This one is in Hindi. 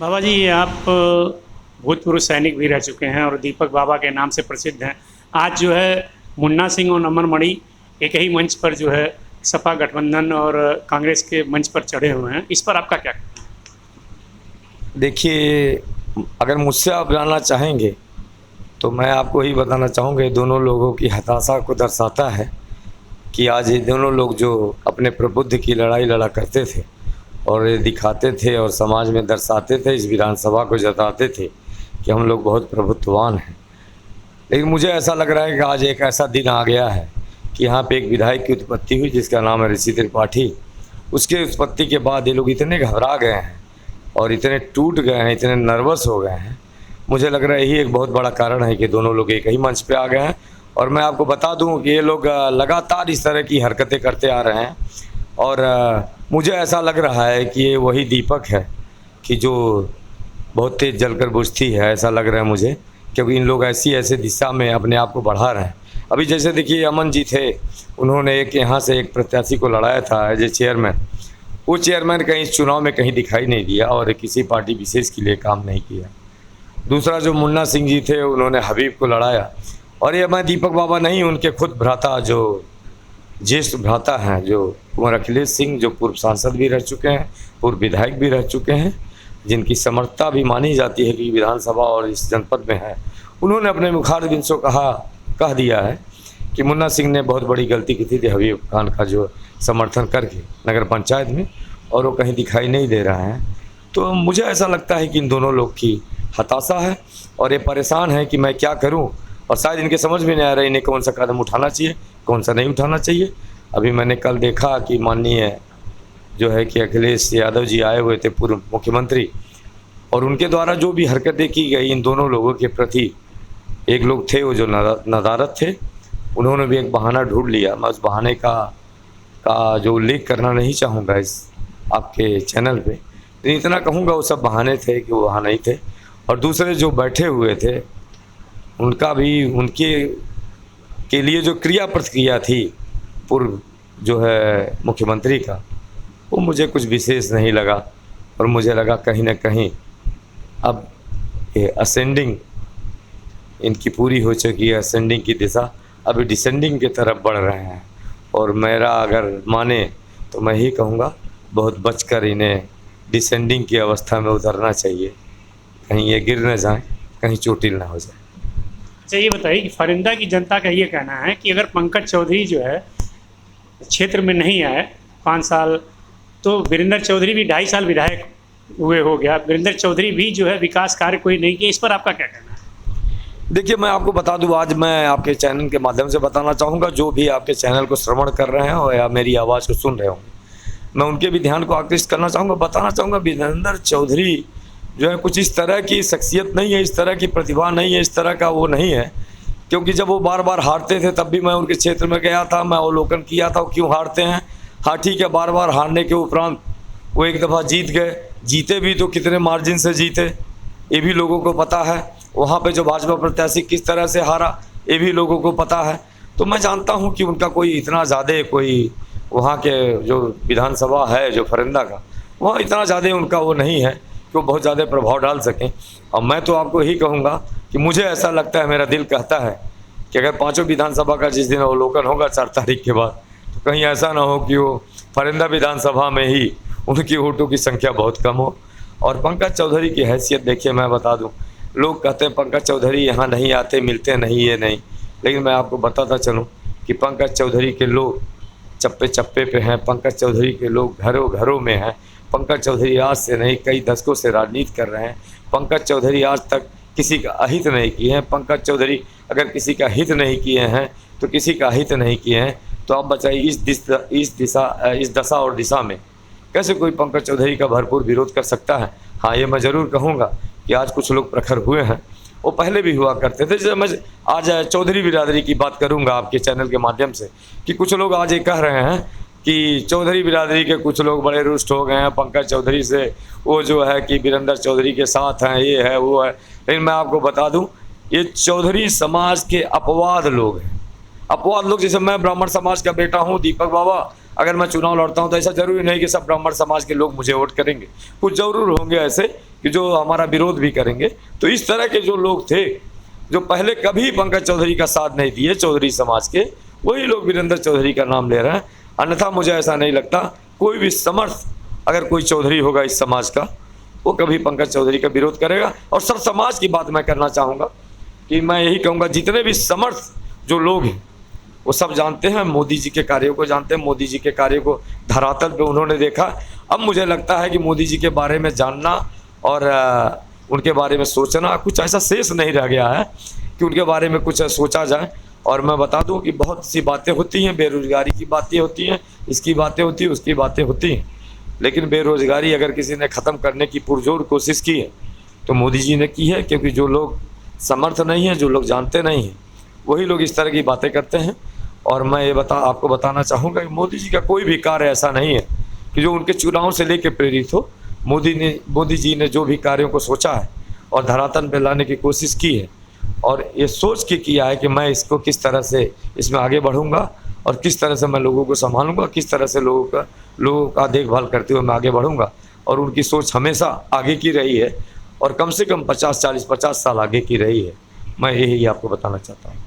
बाबा जी, आप भूतपूर्व सैनिक भी रह चुके हैं और दीपक बाबा के नाम से प्रसिद्ध हैं। आज जो है मुन्ना सिंह और अमर मणि एक ही मंच पर जो है सपा गठबंधन और कांग्रेस के मंच पर चढ़े हुए हैं। इस पर आपका क्या कहना देखिए, अगर मुझसे आप जानना चाहेंगे तो मैं आपको ही बताना चाहूँगा, ये दोनों लोगों की हताशा को दर्शाता है कि आज ये दोनों लोग जो अपने प्रबुद्ध की लड़ाई लड़ा करते थे और ये दिखाते थे और समाज में दर्शाते थे, इस विधानसभा को जताते थे कि हम लोग बहुत प्रभुत्ववान हैं। लेकिन मुझे ऐसा लग रहा है कि आज एक ऐसा दिन आ गया है कि यहाँ पे एक विधायक की उत्पत्ति हुई जिसका नाम है ऋषि त्रिपाठी। उसके उत्पत्ति के बाद ये लोग इतने घबरा गए हैं और इतने टूट गए हैं, इतने नर्वस हो गए हैं। मुझे लग रहा है यही एक बहुत बड़ा कारण है कि दोनों लोग एक ही मंच पे आ गए हैं। और मैं आपको बता दूं कि ये लोग लगातार इस तरह की हरकतें करते आ रहे हैं और मुझे ऐसा लग रहा है कि ये वही दीपक है कि जो बहुत तेज़ जलकर बुझती है, ऐसा लग रहा है मुझे, क्योंकि इन लोग ऐसे दिशा में अपने आप को बढ़ा रहे हैं। अभी जैसे देखिए, अमन जी थे, उन्होंने एक यहाँ से एक प्रत्याशी को लड़ाया था एज ए चेयरमैन। वो चेयरमैन कहीं इस चुनाव में कहीं दिखाई नहीं दिया और किसी पार्टी विशेष के लिए काम नहीं किया। दूसरा जो मुन्ना सिंह जी थे, उन्होंने हबीब को लड़ाया। और ये मैं दीपक बाबा नहीं, उनके खुद भ्राता, जो ज्येष्ठ भ्राता हैं, जो कुंवर अखिलेश सिंह, जो पूर्व सांसद भी रह चुके हैं, पूर्व विधायक भी रह चुके हैं, जिनकी समर्थता भी मानी जाती है कि विधानसभा और इस जनपद में है, उन्होंने अपने मुखारबिन से कह दिया है कि मुन्ना सिंह ने बहुत बड़ी गलती की थी हबीब खान का जो समर्थन करके नगर पंचायत में, और वो कहीं दिखाई नहीं दे रहा है। तो मुझे ऐसा लगता है कि इन दोनों लोग की हताशा है और ये परेशान है कि मैं क्या करूं, और शायद इनके समझ में नहीं आ रहा इन्हें कौन सा कदम उठाना चाहिए, कौन सा नहीं उठाना चाहिए। अभी मैंने कल देखा कि माननीय जो है कि अखिलेश यादव जी आए हुए थे, पूर्व मुख्यमंत्री, और उनके द्वारा जो भी हरकतें की गई इन दोनों लोगों के प्रति, एक लोग थे वो जो नदारत थे, उन्होंने भी एक बहाना ढूंढ लिया। मैं उस बहाने का जो उल्लेख करना नहीं चाहूँगा इस आपके चैनल पे, लेकिन इतना कहूँगा वो सब बहाने थे कि वो वहाँ नहीं थे। और दूसरे जो बैठे हुए थे, उनका भी उनके के लिए जो क्रिया प्रतिक्रिया थी पूर्व जो है मुख्यमंत्री का, वो मुझे कुछ विशेष नहीं लगा। और मुझे लगा कहीं ना कहीं अब ये असेंडिंग इनकी पूरी हो चुकी है, असेंडिंग की दिशा, अभी डिसेंडिंग की तरफ बढ़ रहे हैं। और मेरा अगर माने तो मैं ही कहूँगा बहुत बचकर इन्हें डिसेंडिंग की अवस्था में उतरना चाहिए, कहीं ये गिर न जाए, कहीं चोटिल ना हो जाए। अच्छा, ये बताइए कि फरिंदा की जनता का ये कहना है कि अगर पंकज चौधरी जो है क्षेत्र में नहीं आए 5 साल, तो वीरेंद्र चौधरी भी 2.5 साल विधायक हुए हो गया, वीरेंद्र चौधरी भी जो है विकास कार्य कोई नहीं किया। इस पर आपका क्या कहना है? देखिए, मैं आपको बता दूं, आज मैं आपके चैनल के माध्यम से बताना चाहूँगा, जो भी आपके चैनल को श्रवण कर रहे हैं और या मेरी आवाज़ को सुन रहे होंगे, मैं उनके भी ध्यान को आकृष्ट करना चाहूँगा, बताना चाहूँगा, वीरेंद्र चौधरी जो है कुछ इस तरह की शख्सियत नहीं है, इस तरह की प्रतिभा नहीं है, इस तरह का वो नहीं है। क्योंकि जब वो बार बार हारते थे तब भी मैं उनके क्षेत्र में गया था, मैं अवलोकन किया था वो क्यों हारते हैं। हाँ ठीक है, बार बार हारने के उपरांत वो एक दफ़ा जीत गए, जीते भी तो कितने मार्जिन से जीते ये भी लोगों को पता है। वहाँ पे जो भाजपा प्रत्याशी किस तरह से हारा ये भी लोगों को पता है। तो मैं जानता हूँ कि उनका कोई इतना ज़्यादा कोई वहाँ के जो विधानसभा है जो फरिंदा का, वहाँ इतना ज़्यादा उनका वो नहीं है कि वो बहुत ज़्यादा प्रभाव डाल सकें। और मैं तो आपको यही कहूँगा कि मुझे ऐसा लगता है, मेरा दिल कहता है कि अगर 5 विधानसभा का जिस दिन अवलोकन होगा 4 तारीख के बाद, तो कहीं ऐसा ना हो कि वो फरिंदा विधानसभा में ही उनकी वोटों की संख्या बहुत कम हो। और पंकज चौधरी की हैसियत देखिए, मैं बता दूं, लोग कहते हैं पंकज चौधरी यहाँ नहीं आते, मिलते नहीं, ये नहीं, लेकिन मैं आपको बताता चलूँ कि पंकज चौधरी के लोग चप्पे चप्पे पे हैं, पंकज चौधरी के लोग घरों घरों में हैं। पंकज चौधरी आज से नहीं, कई दशकों से राजनीति कर रहे हैं। पंकज चौधरी आज तक किसी का अहित नहीं किए हैं। पंकज चौधरी अगर किसी का हित नहीं किए हैं तो किसी का हित नहीं किए हैं। तो आप बताइए इस दशा और दिशा में कैसे कोई पंकज चौधरी का भरपूर विरोध कर सकता है। हाँ, ये मैं ज़रूर कहूँगा कि आज कुछ लोग प्रखर हुए हैं, वो पहले भी हुआ करते थे। जैसे मैं आज चौधरी बिरादरी की बात करूँगा आपके चैनल के माध्यम से, कि कुछ लोग आज ये कह रहे हैं कि चौधरी बिरादरी के कुछ लोग बड़े रुष्ट हो गए हैं पंकज चौधरी से, वो जो है कि वीरेंद्र चौधरी के साथ हैं, ये है वो है। लेकिन मैं आपको बता दूं, ये चौधरी समाज के अपवाद लोग हैं। अपवाद लोग, जैसे मैं ब्राह्मण समाज का बेटा हूं, दीपक बाबा, अगर मैं चुनाव लड़ता हूं तो ऐसा जरूरी नहीं कि सब ब्राह्मण समाज के लोग मुझे वोट करेंगे। कुछ जरूर होंगे ऐसे कि जो हमारा विरोध भी करेंगे। तो इस तरह के जो लोग थे जो पहले कभी पंकज चौधरी का साथ नहीं दिए चौधरी समाज के, वही लोग वीरेंद्र चौधरी का नाम ले रहे हैं। अन्यथा मुझे ऐसा नहीं लगता कोई भी समर्थ अगर कोई चौधरी होगा इस समाज का, वो कभी पंकज चौधरी का विरोध करेगा। और सब समाज की बात मैं करना चाहूँगा कि मैं यही कहूँगा, जितने भी समर्थ जो लोग हैं वो सब जानते हैं, मोदी जी के कार्यों को जानते हैं, मोदी जी के कार्यों को धरातल पे उन्होंने देखा। अब मुझे लगता है कि मोदी जी के बारे में जानना और उनके बारे में सोचना कुछ ऐसा शेष नहीं रह गया है कि उनके बारे में कुछ सोचा जाए। और मैं बता दूं कि बहुत सी बातें होती हैं, बेरोज़गारी की बातें होती हैं, इसकी बातें होती हैं, उसकी बातें होती हैं, लेकिन बेरोज़गारी अगर किसी ने ख़त्म करने की पुरजोर कोशिश की है तो मोदी जी ने की है। क्योंकि जो लोग समर्थ नहीं हैं, जो लोग जानते नहीं हैं, वही लोग इस तरह की बातें करते हैं। और मैं ये आपको बताना चाहूँगा कि मोदी जी का कोई भी कार्य ऐसा नहीं है कि जो उनके चुनाव से लेकर प्रेरित हो। मोदी जी ने जो भी कार्यों को सोचा है और धरातल पे लाने की कोशिश की है और ये सोच के किया है कि मैं इसको किस तरह से इसमें आगे बढ़ूंगा और किस तरह से मैं लोगों को संभालूंगा, किस तरह से लोगों का देखभाल करते हुए मैं आगे बढ़ूंगा। और उनकी सोच हमेशा आगे की रही है और कम से कम 50 साल आगे की रही है। मैं यही आपको बताना चाहता हूँ।